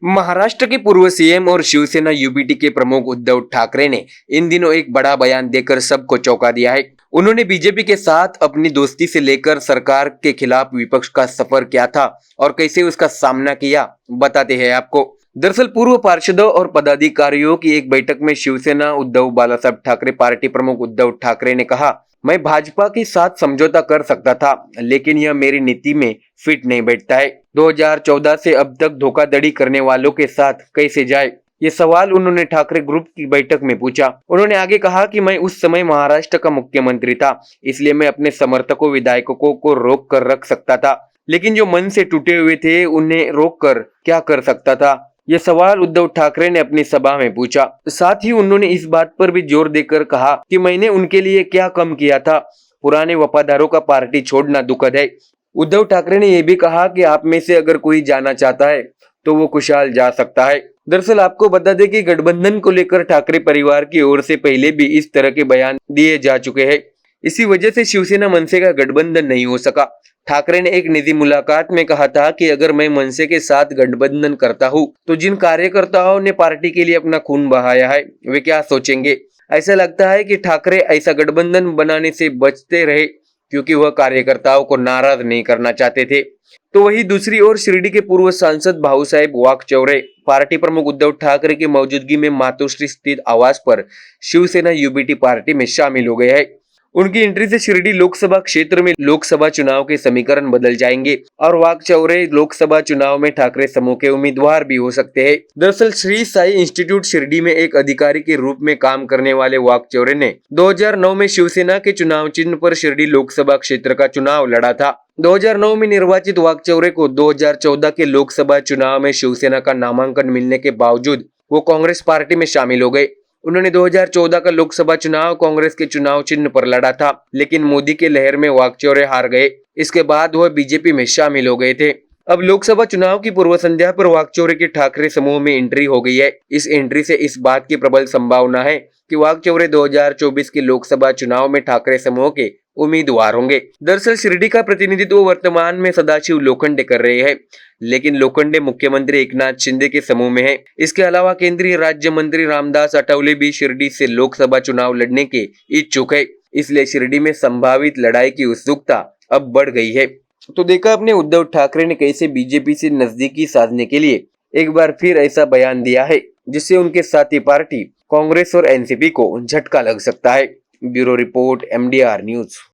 महाराष्ट्र के पूर्व सीएम और शिवसेना यूबीटी के प्रमुख उद्धव ठाकरे ने इन दिनों एक बड़ा बयान देकर सबको चौंका दिया है। उन्होंने बीजेपी के साथ अपनी दोस्ती से लेकर सरकार के खिलाफ विपक्ष का सफर किया था और कैसे उसका सामना किया, बताते हैं आपको। दरअसल पूर्व पार्षदों और पदाधिकारियों की एक बैठक में शिवसेना उद्धव बालासाहेब ठाकरे पार्टी प्रमुख उद्धव ठाकरे ने कहा, मैं भाजपा के साथ समझौता कर सकता था, लेकिन यह मेरी नीति में फिट नहीं बैठता है। 2014 से अब तक धोखाधड़ी करने वालों के साथ कैसे जाए, ये सवाल उन्होंने ठाकरे ग्रुप की बैठक में पूछा। उन्होंने आगे कहा कि मैं उस समय महाराष्ट्र का मुख्यमंत्री था, इसलिए मैं अपने समर्थकों विधायकों को रोक कर रख सकता था, लेकिन जो मन से टूटे हुए थे उन्हें रोक कर क्या कर सकता था, यह सवाल उद्धव ठाकरे ने अपनी सभा में पूछा। साथ ही उन्होंने इस बात पर भी जोर देकर कहा कि मैंने उनके लिए क्या कम किया था। पुराने वफादारों का पार्टी छोड़ना दुखद है। उद्धव ठाकरे ने यह भी कहा कि आप में से अगर कोई जाना चाहता है तो वो खुशहाल जा सकता है। दरअसल आपको बता दें कि गठबंधन को लेकर ठाकरे परिवार की ओर से पहले भी इस तरह के बयान दिए जा चुके हैं। इसी वजह से शिवसेना मनसे का गठबंधन नहीं हो सका। ठाकरे ने एक निजी मुलाकात में कहा था कि अगर मैं मनसे के साथ गठबंधन करता हूं तो जिन कार्यकर्ताओं ने पार्टी के लिए अपना खून बहाया है वे क्या सोचेंगे। ऐसा लगता है कि ठाकरे ऐसा गठबंधन बनाने से बचते रहे क्योंकि वह कार्यकर्ताओं को नाराज नहीं करना चाहते थे। तो वही दूसरी ओर शिरडी के पूर्व सांसद भाऊसाहेब वाकचौरे पार्टी प्रमुख उद्धव ठाकरे की मौजूदगी में मातोश्री स्थित आवास पर शिवसेना यूबीटी पार्टी में शामिल हो गए हैं। उनकी एंट्री से शिरडी लोकसभा क्षेत्र में लोकसभा चुनाव के समीकरण बदल जाएंगे और वाकचौरे लोकसभा चुनाव में ठाकरे समूह के उम्मीदवार भी हो सकते हैं। दरअसल श्री साई इंस्टीट्यूट शिरडी में एक अधिकारी के रूप में काम करने वाले वाकचौरे ने 2009 में शिवसेना के चुनाव चिन्ह पर शिरडी लोकसभा क्षेत्र का चुनाव लड़ा था। 2009 में निर्वाचित वाकचौरे को 2014 के लोकसभा चुनाव में शिवसेना का नामांकन मिलने के बावजूद वो कांग्रेस पार्टी में शामिल हो गए। उन्होंने 2014 का लोकसभा चुनाव कांग्रेस के चुनाव चिन्ह पर लड़ा था, लेकिन मोदी के लहर में वाकचौरे हार गए। इसके बाद वह बीजेपी में शामिल हो गए थे। अब लोकसभा चुनाव की पूर्व संध्या पर वाकचौरे के ठाकरे समूह में एंट्री हो गई है। इस एंट्री से इस बात की प्रबल संभावना है कि वाकचौरे 2024 के लोकसभा चुनाव में ठाकरे समूह के उम्मीदवार होंगे। दरअसल शिरडी का प्रतिनिधित्व वर्तमान में सदाशिव लोखंडे कर रहे हैं, लेकिन लोखंडे मुख्यमंत्री एकनाथ शिंदे के समूह में है। इसके अलावा केंद्रीय राज्य मंत्री रामदास अठावले भी शिरडी से लोकसभा चुनाव लड़ने के इच्छुक है। इसलिए शिरडी में संभावित लड़ाई की उत्सुकता अब बढ़ गई है। तो देखा अपने उद्धव ठाकरे ने कैसे बीजेपी से नजदीकी साधने के लिए एक बार फिर ऐसा बयान दिया है, जिससे उनके साथी पार्टी कांग्रेस और एनसीपी को झटका लग सकता है। Bureau report, MDR news.